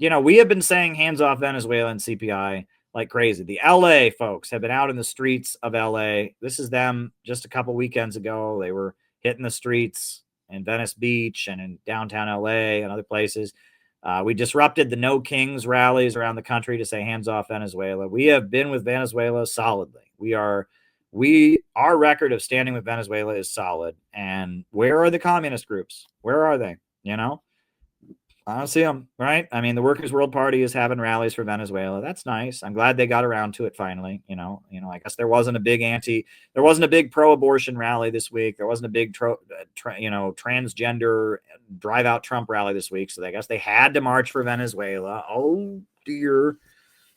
we have been saying hands off Venezuela and CPI like crazy. The LA folks have been out in the streets of LA. This is them just a couple weekends ago. They were hitting the streets in Venice Beach and in downtown LA and other places. We disrupted the No Kings rallies around the country to say hands off Venezuela. We have been with Venezuela solidly. Our record of standing with Venezuela is solid. And where are the communist groups? Where are they? I don't see them, right? I mean, the Workers' World Party is having rallies for Venezuela. That's nice. I'm glad they got around to it finally. I guess there wasn't a big pro-abortion rally this week. There wasn't a big, transgender drive out Trump rally this week. So I guess they had to march for Venezuela. Oh dear,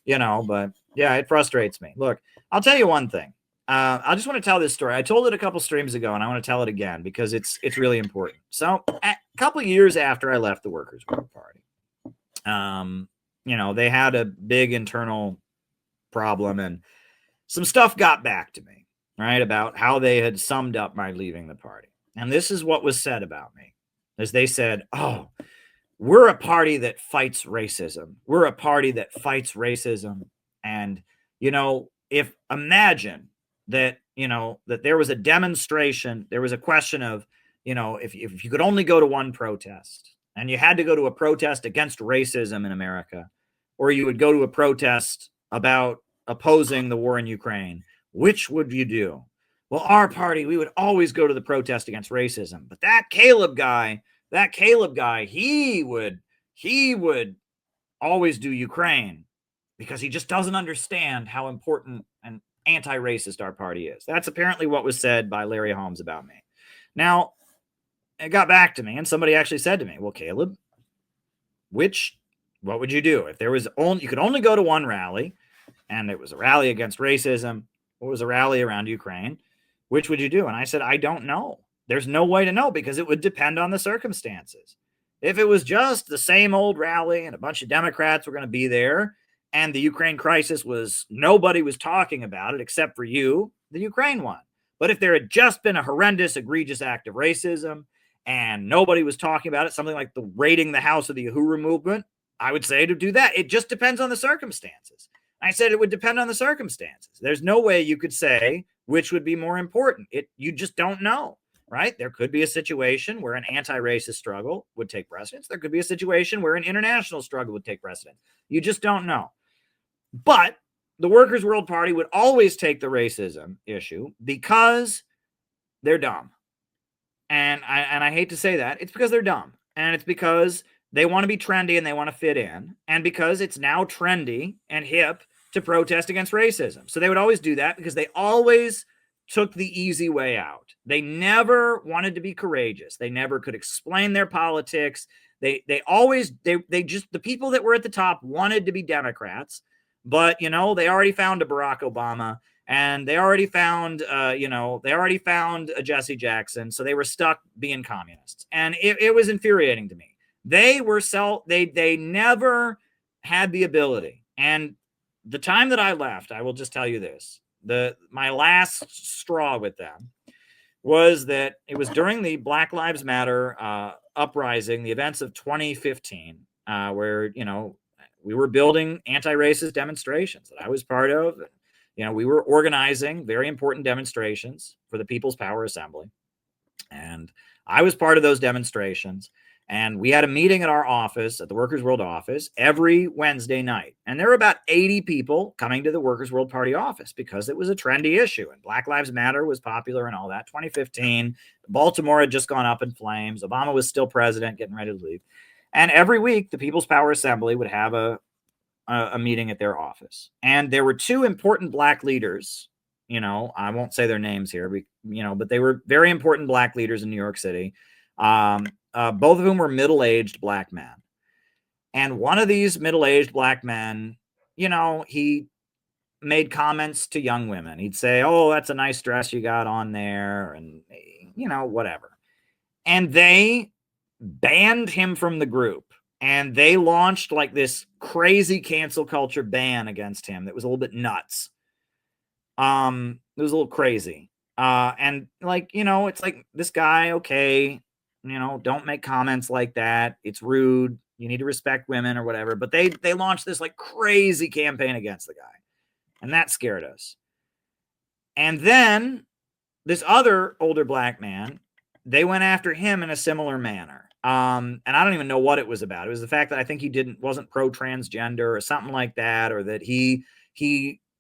but yeah, it frustrates me. Look, I'll tell you one thing. I just want to tell this story. I told it a couple streams ago, and I want to tell it again because it's really important. So, a couple of years after I left the Workers' World Party, they had a big internal problem, and some stuff got back to me, right, about how they had summed up my leaving the party. And this is what was said about me, as they said, "Oh, we're a party that fights racism. We're a party that fights racism." And if imagine that that there was a demonstration, there was a question of if you could only go to one protest and you had to go to a protest against racism in America, or you would go to a protest about opposing the war in Ukraine, which would you do? Well, our party, we would always go to the protest against racism. But that Caleb guy, he would always do Ukraine because he just doesn't understand how important and anti-racist our party is. That's apparently what was said by Larry Holmes about me. Now, it got back to me, and somebody actually said to me, "Well, Caleb, what would you do if you could only go to one rally, and it was a rally against racism, or was a rally around Ukraine? Which would you do?" And I said, "I don't know. There's no way to know because it would depend on the circumstances. If it was just the same old rally and a bunch of Democrats were going to be there, and the Ukraine crisis nobody was talking about it except for you, the Ukraine won. But if there had just been a horrendous, egregious act of racism and nobody was talking about it, something like the raiding the house of the Uhuru movement, I would say to do that. It just depends on the circumstances." I said it would depend on the circumstances. There's no way you could say which would be more important. You just don't know, right? There could be a situation where an anti-racist struggle would take precedence. There could be a situation where an international struggle would take precedence. You just don't know. But the Workers' World Party would always take the racism issue because they're dumb. And I hate to say that. It's because they're dumb. And it's because they want to be trendy and they want to fit in. And because it's now trendy and hip to protest against racism. So they would always do that because they always took the easy way out. They never wanted to be courageous. They never could explain their politics. The people that were at the top wanted to be Democrats. But, they already found a Barack Obama and they already found a Jesse Jackson. So they were stuck being communists. And it was infuriating to me. They never had the ability. And the time that I left, I will just tell you this, my last straw with them was that it was during the Black Lives Matter uprising, the events of 2015, where, we were building anti-racist demonstrations that I was part of. We were organizing very important demonstrations for the People's Power Assembly. And I was part of those demonstrations. And we had a meeting at our office, at the Workers' World office, every Wednesday night. And there were about 80 people coming to the Workers' World Party office because it was a trendy issue. And Black Lives Matter was popular and all that. 2015, Baltimore had just gone up in flames. Obama was still president, getting ready to leave. And every week, the People's Power Assembly would have a meeting at their office. And there were two important Black leaders. I won't say their names here, but they were very important Black leaders in New York City. Both of whom were middle-aged Black men. And one of these middle-aged Black men, he made comments to young women. He'd say, "Oh, that's a nice dress you got on there," and, whatever. And they banned him from the group. And they launched like this crazy cancel culture ban against him that was a little bit nuts. It was a little crazy. And it's like, this guy, okay, don't make comments like that. It's rude. You need to respect women or whatever. But they launched this like crazy campaign against the guy. And that scared us. And then this other older black man, they went after him in a similar manner. And I don't even know what it was about. It was the fact that I think he wasn't pro-transgender or something like that, or that he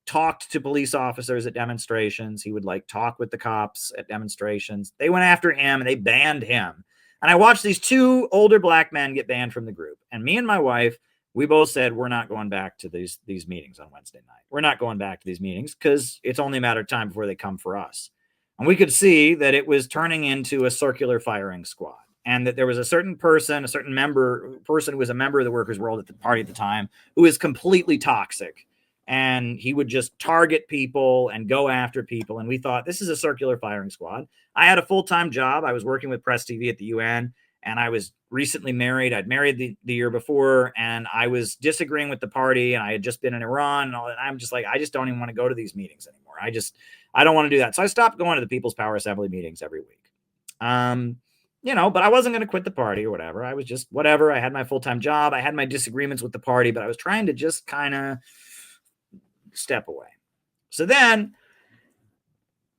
talked to police officers at demonstrations. He would like talk with the cops at demonstrations. They went after him and they banned him. And I watched these two older black men get banned from the group. And me and my wife, we both said, we're not going back to these meetings on Wednesday night. We're not going back to these meetings because it's only a matter of time before they come for us. And we could see that it was turning into a circular firing squad, and that there was a certain person, who was a member of the workers' world at the party at the time, who was completely toxic. And he would just target people and go after people. And we thought, this is a circular firing squad. I had a full-time job. I was working with Press TV at the UN, and I was recently married. I'd married the year before, and I was disagreeing with the party, and I had just been in Iran and all that. I'm just like, I just don't even want to go to these meetings anymore. I don't want to do that. So I stopped going to the People's Power Assembly meetings every week. But I wasn't going to quit the party or whatever. I was just whatever. I had my full-time job. I had my disagreements with the party, but I was trying to just kind of step away. So then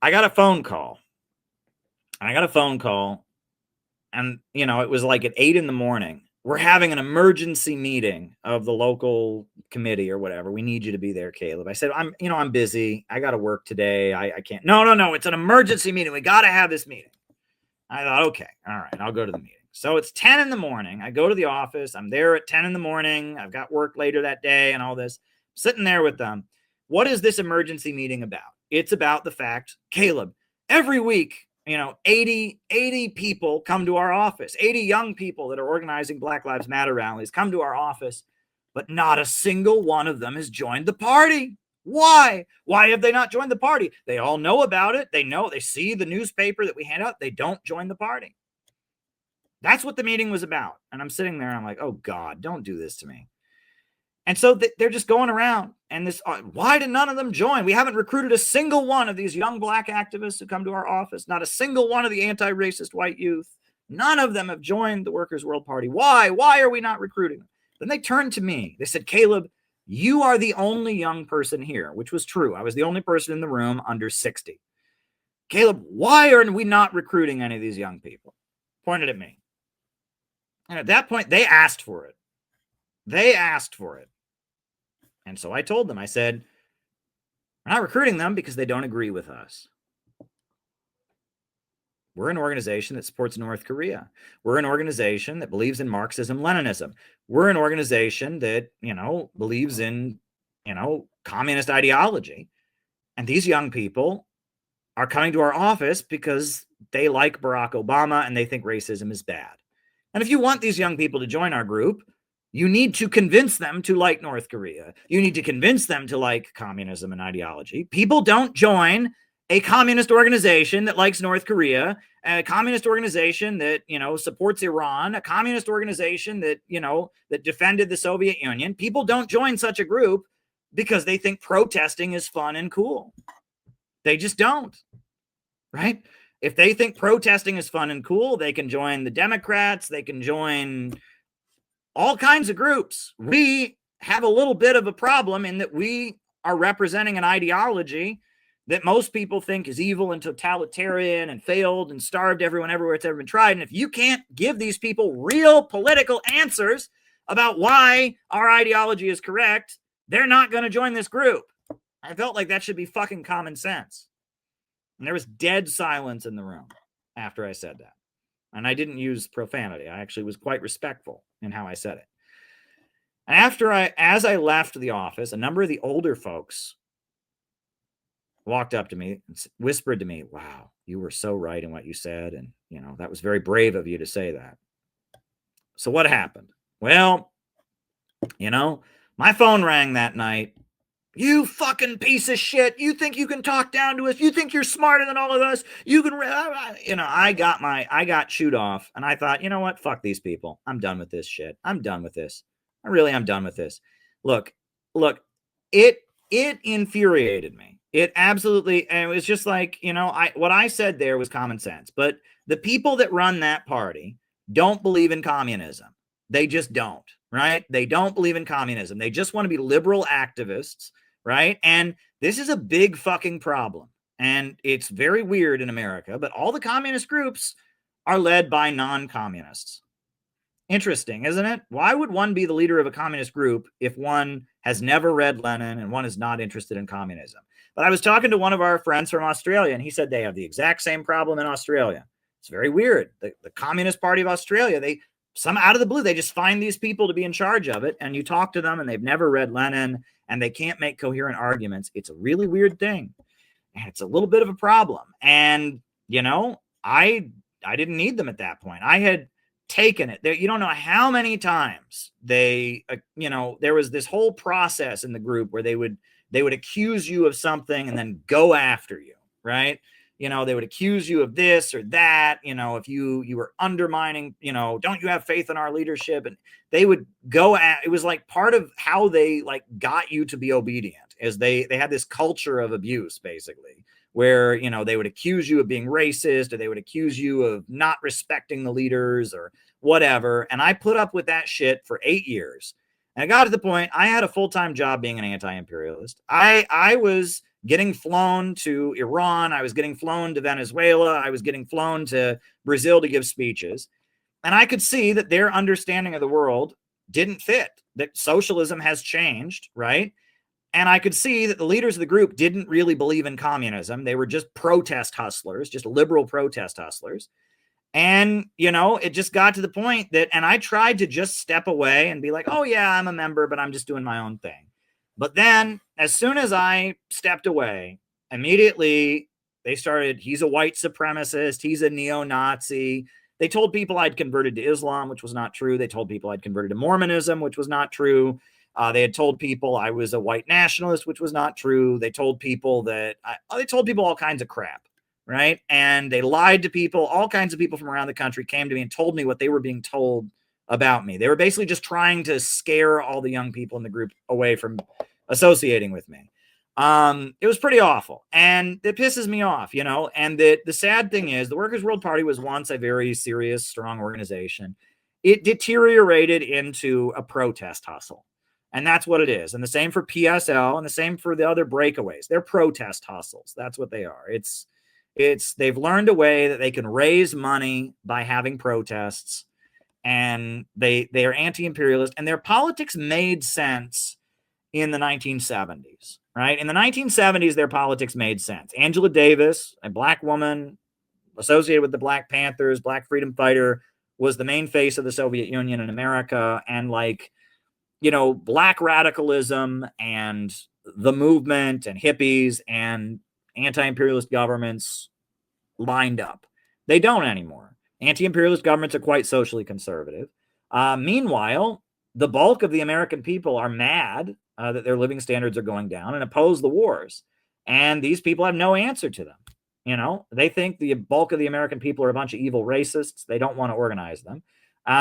I got a phone call. And, it was like at 8 a.m. We're having an emergency meeting of the local committee or whatever. We need you to be there, Caleb. I said, I'm busy. I got to work today. I can't. No. It's an emergency meeting. We got to have this meeting. I thought, okay, all right, I'll go to the meeting. So it's 10 a.m. I go to the office. I'm there at 10 a.m. I've got work later that day and all this. I'm sitting there with them. What is this emergency meeting about? It's about the fact, Caleb, every week, 80 people come to our office, 80 young people that are organizing Black Lives Matter rallies come to our office, but not a single one of them has joined the party. Why? Why have they not joined the party? They all know about it. They see the newspaper that we hand out. They don't join the party. That's what the meeting was about. And I'm sitting there and I'm like, oh God, don't do this to me. And so they're just going around and why did none of them join? We haven't recruited a single one of these young black activists who come to our office. Not a single one of the anti-racist white youth. None of them have joined the Workers' World Party. Why? Why are we not recruiting them? Then they turned to me. They said, Caleb, you are the only young person here, which was true. I was the only person in the room under 60. Caleb, why are we not recruiting any of these young people? Pointed at me. And at that point, they asked for it. And so I told them, I said, we're not recruiting them because they don't agree with us. We're an organization that supports North Korea. We're an organization that believes in Marxism, Leninism. We're an organization that, believes in, communist ideology. And these young people are coming to our office because they like Barack Obama and they think racism is bad. And if you want these young people to join our group, you need to convince them to like North Korea. You need to convince them to like communism and ideology. People don't join a communist organization that likes North Korea, a communist organization that, supports Iran, a communist organization that, that defended the Soviet Union. People don't join such a group because they think protesting is fun and cool. They just don't, right? If they think protesting is fun and cool, they can join the Democrats. They can join all kinds of groups. We have a little bit of a problem in that we are representing an ideology that most people think is evil and totalitarian and failed and starved everyone everywhere it's ever been tried. And if you can't give these people real political answers about why our ideology is correct, they're not going to join this group. I felt like that should be fucking common sense. And there was dead silence in the room after I said that. And I didn't use profanity. I actually was quite respectful in how I said it. And as I left the office, a number of the older folks walked up to me and whispered to me, wow, you were so right in what you said. And, that was very brave of you to say that. So what happened? Well, my phone rang that night. You fucking piece of shit. You think you can talk down to us? You think you're smarter than all of us? You can, I got chewed off and I thought, you know what? Fuck these people. I'm done with this shit. I'm done with this. I'm done with this. Look, it infuriated me. It absolutely, and it was just like, what I said there was common sense, but the people that run that party don't believe in communism. They just don't, right? They don't believe in communism. They just want to be liberal activists, right? And this is a big fucking problem. And it's very weird in America, but all the communist groups are led by non-communists. Interesting, isn't it? Why would one be the leader of a communist group if one has never read Lenin and one is not interested in communism? But I was talking to one of our friends from Australia, and he said they have the exact same problem in Australia. It's very weird. The Communist Party of Australia, some out of the blue, they just find these people to be in charge of it, and you talk to them, and they've never read Lenin, and they can't make coherent arguments. It's a really weird thing, and it's a little bit of a problem. And I didn't need them at that point. I had taken it there. You don't know how many times there was this whole process in the group where they would accuse you of something and then go after you, right? They would accuse you of this or that, if you were undermining, don't you have faith in our leadership? And they would go at, it was like part of how they like got you to be obedient, as they had this culture of abuse, basically, where, they would accuse you of being racist, or they would accuse you of not respecting the leaders or whatever. And I put up with that shit for 8 years. And I got to the point, I had a full-time job being an anti-imperialist. I was getting flown to Iran. I was getting flown to Venezuela. I was getting flown to Brazil to give speeches. And I could see that their understanding of the world didn't fit, that socialism has changed, right? And I could see that the leaders of the group didn't really believe in communism. They were just protest hustlers, just liberal protest hustlers. And, it just got to the point that, and I tried to just step away and be like, oh yeah, I'm a member, but I'm just doing my own thing. But then as soon as I stepped away, immediately they started, he's a white supremacist, he's a neo-Nazi. They told people I'd converted to Islam, which was not true. They told people I'd converted to Mormonism, which was not true. They had told people I was a white nationalist, which was not true. They told people all kinds of crap, right? And they lied to people. All kinds of people from around the country came to me and told me what they were being told about me. They were basically just trying to scare all the young people in the group away from associating with me. It was pretty awful, and it pisses me off, and the sad thing is the Workers' World Party was once a very serious, strong organization. It deteriorated into a protest hustle. And that's what it is. And the same for PSL, and the same for the other breakaways. They're protest hustles. That's what they are. They've learned a way that they can raise money by having protests, and they are anti-imperialist, and their politics made sense in the 1970s, right? In the 1970s, their politics made sense. Angela Davis, a black woman associated with the Black Panthers, black freedom fighter, was the main face of the Soviet Union in America, and black radicalism and the movement and hippies and anti-imperialist governments lined up. They don't anymore. Anti-imperialist governments are quite socially conservative. Meanwhile, the bulk of the American people are mad that their living standards are going down and oppose the wars. And these people have no answer to them. They think the bulk of the American people are a bunch of evil racists. They don't want to organize them.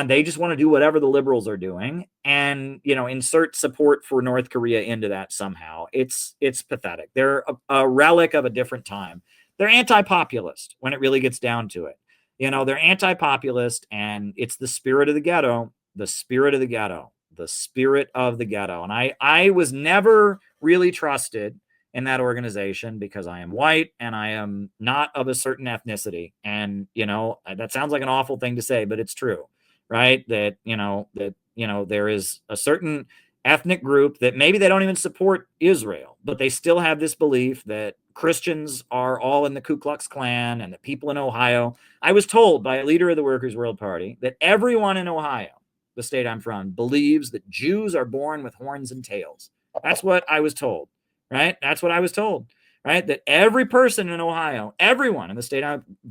They just want to do whatever the liberals are doing and, insert support for North Korea into that somehow. It's pathetic. They're a relic of a different time. They're anti-populist when it really gets down to it. They're anti-populist, and it's the spirit of the ghetto, the spirit of the ghetto, the spirit of the ghetto. And I was never really trusted in that organization because I am white and I am not of a certain ethnicity. And, that sounds like an awful thing to say, but it's true. Right? That there is a certain ethnic group that maybe they don't even support Israel, but they still have this belief that Christians are all in the Ku Klux Klan and that people in Ohio. I was told by a leader of the Workers' World Party that everyone in Ohio, the state I'm from, believes that Jews are born with horns and tails. That's what I was told, right? That's what I was told. Right? That every person in Ohio, everyone in the state,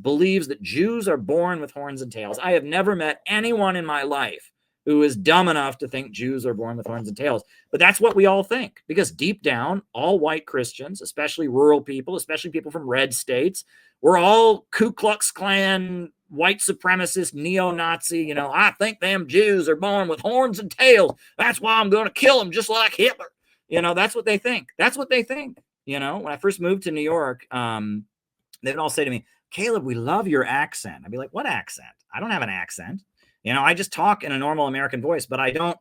believes that Jews are born with horns and tails. I have never met anyone in my life who is dumb enough to think Jews are born with horns and tails. But that's what we all think, because deep down, all white Christians, especially rural people, especially people from red states, we're all Ku Klux Klan, white supremacist, neo-Nazi. I think them Jews are born with horns and tails. That's why I'm going to kill them just like Hitler. That's what they think. That's what they think. When I first moved to New York, they'd all say to me, Caleb, we love your accent. I'd be like, what accent? I don't have an accent. I just talk in a normal American voice, but I don't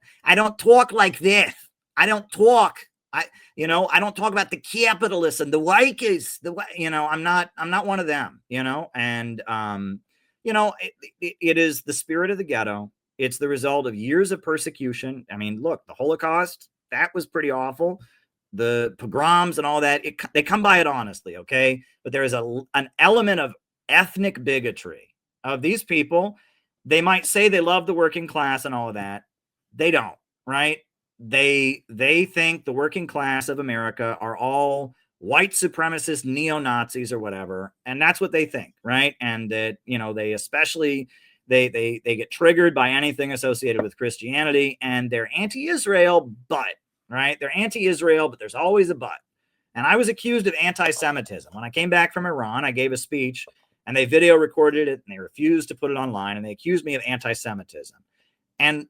talk like this. I don't talk. I don't talk about the capitalists and the Vikings. I'm not one of them, and it is the spirit of the ghetto. It's the result of years of persecution. I mean, look, the Holocaust, that was pretty awful. The pogroms and all that, they come by it honestly, okay? But there is an element of ethnic bigotry of these people. They might say they love the working class and all of that. They don't, right? They think the working class of America are all white supremacist neo-Nazis or whatever, and that's what they think, right? And that they especially they get triggered by anything associated with Christianity, and they're anti-Israel, but right, they're anti-Israel, but there's always a but. And I was accused of anti-Semitism when I came back from Iran. I gave a speech, and they video recorded it, and they refused to put it online, and they accused me of anti-Semitism. And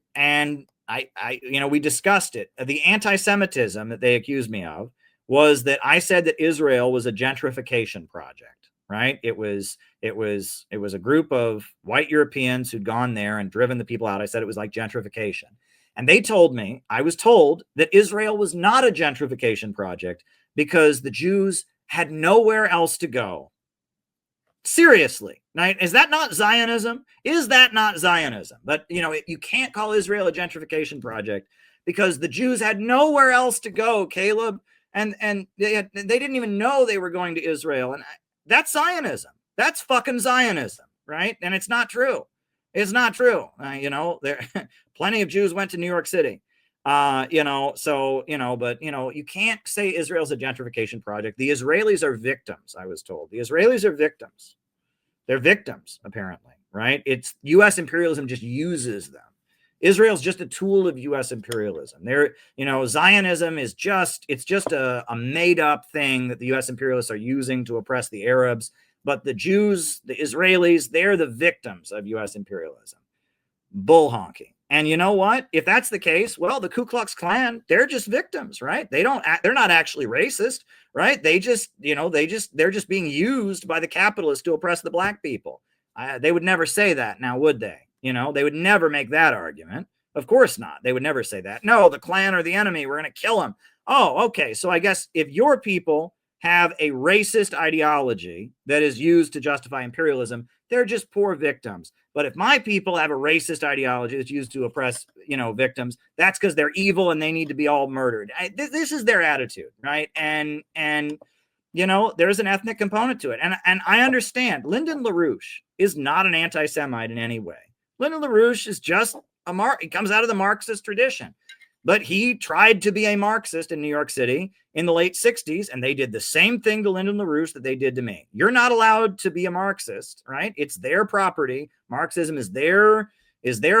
we discussed it. The anti-Semitism that they accused me of was that I said that Israel was a gentrification project, right? It was a group of white Europeans who'd gone there and driven the people out. I said it was like gentrification. And they told me, I was told, that Israel was not a gentrification project because the Jews had nowhere else to go. Seriously, right? Is that not Zionism? Is that not Zionism? But, you can't call Israel a gentrification project because the Jews had nowhere else to go, Caleb. And they didn't even know they were going to Israel. And that's Zionism. That's fucking Zionism, right? And it's not true. It's not true. There plenty of Jews went to New York City. But you can't say Israel's a gentrification project. The Israelis are victims, I was told. The Israelis are victims. They're victims, apparently, right? It's U.S. imperialism just uses them. Israel's just a tool of U.S. imperialism. Zionism is just a made up thing that the U.S. imperialists are using to oppress the Arabs. But the Jews, the Israelis, they're the victims of U.S. imperialism. Bull honking. And you know what? If that's the case, well, the Ku Klux Klan, they're just victims, right? They're not actually racist, right? They're just being used by the capitalists to oppress the black people. They would never say that now, would they? They would never make that argument. Of course not. They would never say that. No, the Klan are the enemy. We're going to kill them. Oh, okay. So I guess if your people have a racist ideology that is used to justify imperialism, they're just poor victims. But if my people have a racist ideology that's used to oppress, victims, that's because they're evil and they need to be all murdered. This is their attitude, right? And there's an ethnic component to it. And I understand Lyndon LaRouche is not an anti-Semite in any way. Lyndon LaRouche is just he comes out of the Marxist tradition. But he tried to be a Marxist in New York City in the late 60s, and they did the same thing to Lyndon LaRouche that they did to me. You're not allowed to be a Marxist, right? It's their property. Marxism is their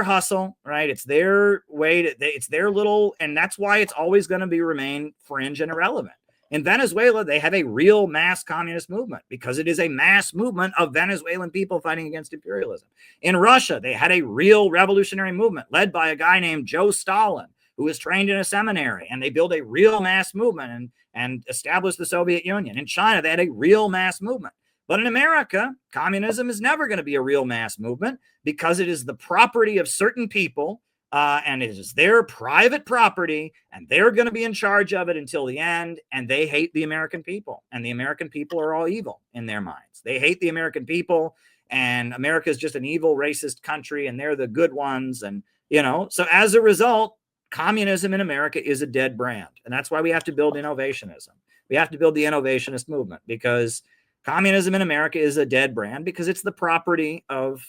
hustle, right? It's their way it's their little, and that's why it's always going to remain fringe and irrelevant. In Venezuela, they have a real mass communist movement because it is a mass movement of Venezuelan people fighting against imperialism. In Russia, they had a real revolutionary movement led by a guy named Joe Stalin, who was trained in a seminary, and they built a real mass movement and established the Soviet Union. In China, they had a real mass movement. But in America, communism is never going to be a real mass movement because it is the property of certain people, and it is their private property, and they're going to be in charge of it until the end, and they hate the American people, and the American people are all evil in their minds. They hate the American people, and America is just an evil, racist country, and they're the good ones, and, so as a result, communism in America is a dead brand. And that's why we have to build innovationism. We have to build the innovationist movement because communism in America is a dead brand because it's the property of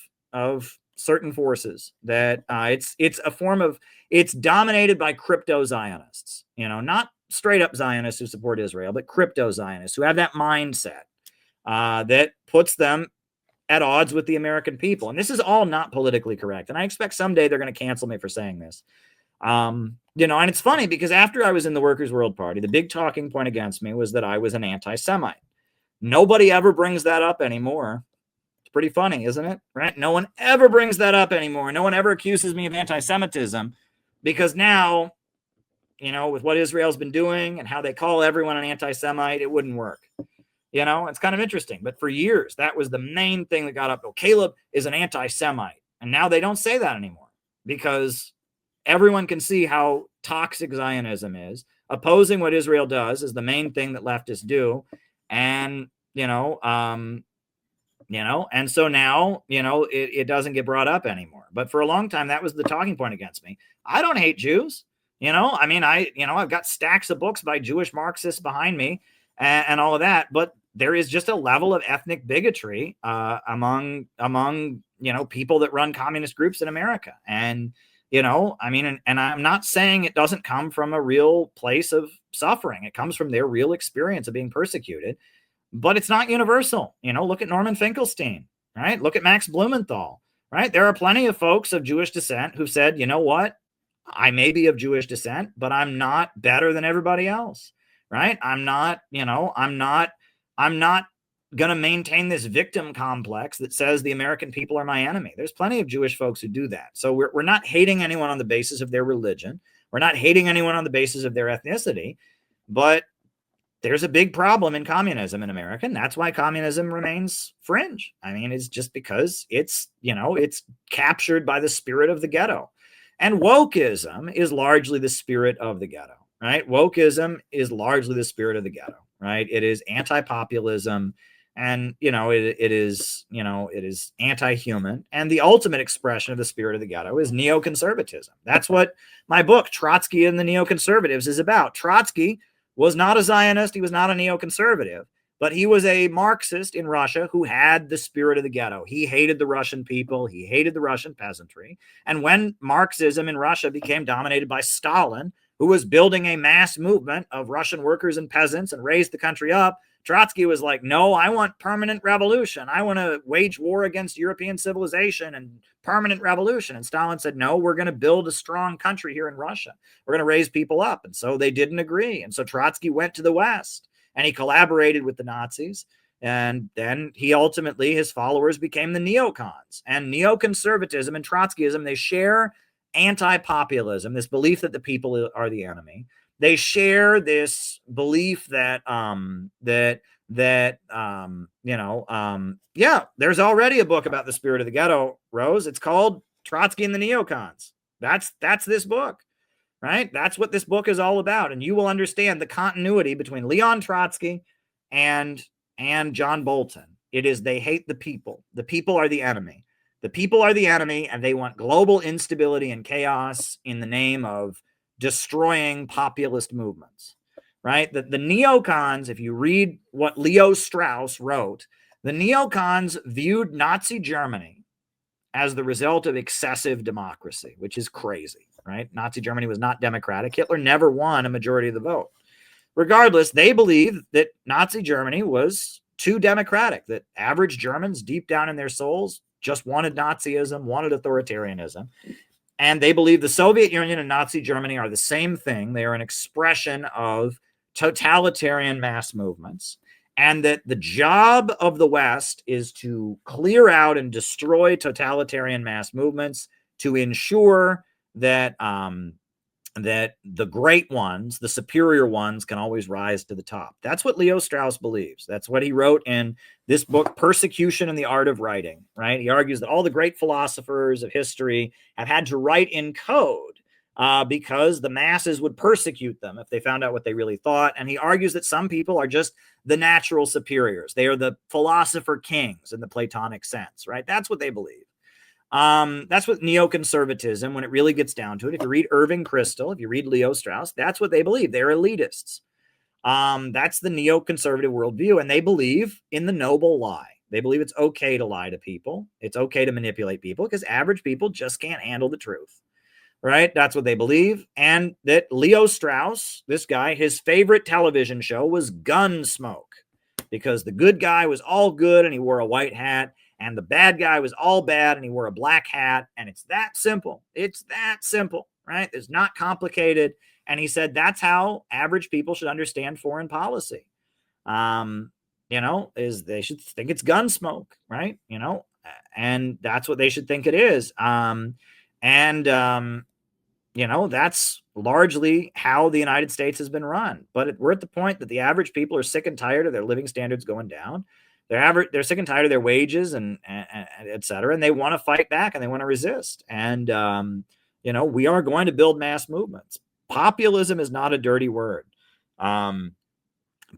certain forces that it's dominated by crypto Zionists, not straight up Zionists who support Israel, but crypto Zionists who have that mindset that puts them at odds with the American people. And this is all not politically correct. And I expect someday they're going to cancel me for saying this. And it's funny because after I was in the Workers' World Party, the big talking point against me was that I was an anti-Semite. Nobody ever brings that up anymore. It's pretty funny, isn't it? Right? No one ever brings that up anymore. No one ever accuses me of anti-Semitism because now, with what Israel's been doing and how they call everyone an anti-Semite, it wouldn't work. It's kind of interesting. But for years, that was the main thing that got up. Oh, Caleb is an anti-Semite. And now they don't say that anymore because everyone can see how toxic Zionism is. Opposing what Israel does is the main thing that leftists do. And, and so now, it doesn't get brought up anymore. But for a long time, that was the talking point against me. I don't hate Jews. I've got stacks of books by Jewish Marxists behind me and all of that. But there is just a level of ethnic bigotry among people that run communist groups in America. And, and I'm not saying it doesn't come from a real place of suffering. It comes from their real experience of being persecuted. But it's not universal. Look at Norman Finkelstein, right? Look at Max Blumenthal, right? There are plenty of folks of Jewish descent who said, you know what? I may be of Jewish descent, but I'm not better than everybody else, right? I'm not going to maintain this victim complex that says the American people are my enemy. There's plenty of Jewish folks who do that. So we're not hating anyone on the basis of their religion. We're not hating anyone on the basis of their ethnicity, but there's a big problem in communism in America, and that's why communism remains fringe. It's just because it's captured by the spirit of the ghetto. And wokeism is largely the spirit of the ghetto, right? Wokeism is largely the spirit of the ghetto, right? It is anti-populism, and it is anti-human. And the ultimate expression of the spirit of the ghetto is neoconservatism. That's what my book, Trotsky and the Neoconservatives, is about. Trotsky was not a Zionist. He was not a neoconservative, but he was a Marxist in Russia who had the spirit of the ghetto. He hated the Russian people. He hated the Russian peasantry. And when Marxism in Russia became dominated by Stalin, who was building a mass movement of Russian workers and peasants and raised the country up, Trotsky was like, no, I want permanent revolution. I want to wage war against European civilization and permanent revolution. And Stalin said, no, we're going to build a strong country here in Russia. We're going to raise people up. And so they didn't agree. And so Trotsky went to the West and he collaborated with the Nazis. And then his followers became the neocons. And neoconservatism and Trotskyism, they share anti-populism, this belief that the people are the enemy. They share this belief that there's already a book about the spirit of the ghetto, Rose. It's called Trotsky and the Neocons. That's this book, right? That's what this book is all about. And you will understand the continuity between Leon Trotsky and John Bolton. It is they hate the people. The people are the enemy. The people are the enemy, and they want global instability and chaos in the name of destroying populist movements, right? The neocons, if you read what Leo Strauss wrote, the neocons viewed Nazi Germany as the result of excessive democracy, which is crazy, right? Nazi Germany was not democratic. Hitler never won a majority of the vote. Regardless, they believed that Nazi Germany was too democratic, that average Germans deep down in their souls just wanted Nazism, wanted authoritarianism. And they believe the Soviet Union and Nazi Germany are the same thing. They are an expression of totalitarian mass movements. And that the job of the West is to clear out and destroy totalitarian mass movements to ensure that that the great ones, the superior ones, can always rise to the top. That's what Leo Strauss believes. That's what he wrote in this book, Persecution and the Art of Writing, right? He argues that all the great philosophers of history have had to write in code because the masses would persecute them if they found out what they really thought. And he argues that some people are just the natural superiors. They are the philosopher kings in the Platonic sense, right? That's what they believe. That's what neoconservatism, when it really gets down to it, if you read Irving Kristol, if you read Leo Strauss, that's what they believe. They're elitists. That's the neoconservative worldview, and they believe in the noble lie. They believe it's okay to lie to people. It's okay to manipulate people because average people just can't handle the truth, right? That's what they believe. And that Leo Strauss, this guy, his favorite television show was Gunsmoke because the good guy was all good and he wore a white hat. And the bad guy was all bad and he wore a black hat. And it's that simple. It's that simple, right? It's not complicated. And he said that's how average people should understand foreign policy. Is they should think it's Gunsmoke, right? And that's what they should think it is. That's largely how the United States has been run. But we're at the point that the average people are sick and tired of their living standards going down. They're sick and tired of their wages and et cetera, and they want to fight back and they want to resist. And we are going to build mass movements. Populism is not a dirty word.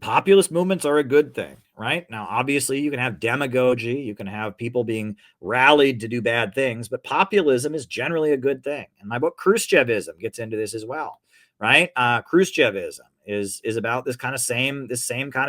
Populist movements are a good thing, right? Now, obviously, you can have demagogy, you can have people being rallied to do bad things, but populism is generally a good thing. And my book Khrushchevism gets into this as well, right? Khrushchevism is about this same kind